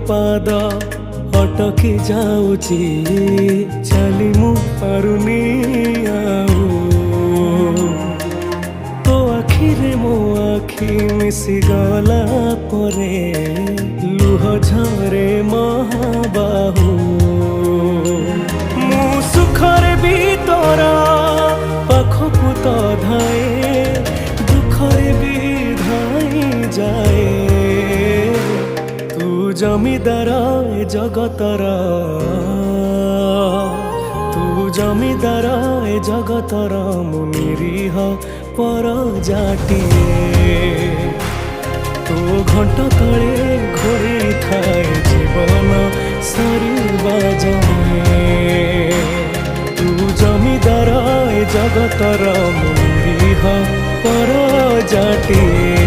पाद अटकी जाऊची चली मु पारुनी आऊ तो आखिरे मो आखि मिसी गला परे लुह झरे महाबाहू मु सुखरे भी तोरा पाखकु तो धाए दुखरे भी धाई जाए तू जमीदार ए जगतर तू जमीदार ए जगतर मु निरीह पर जाटिए तो घंट तले घोड़ी थाए जीवन सरिबा जाए तू जमीदार ए जगतर मु निरीह पर जाटिए।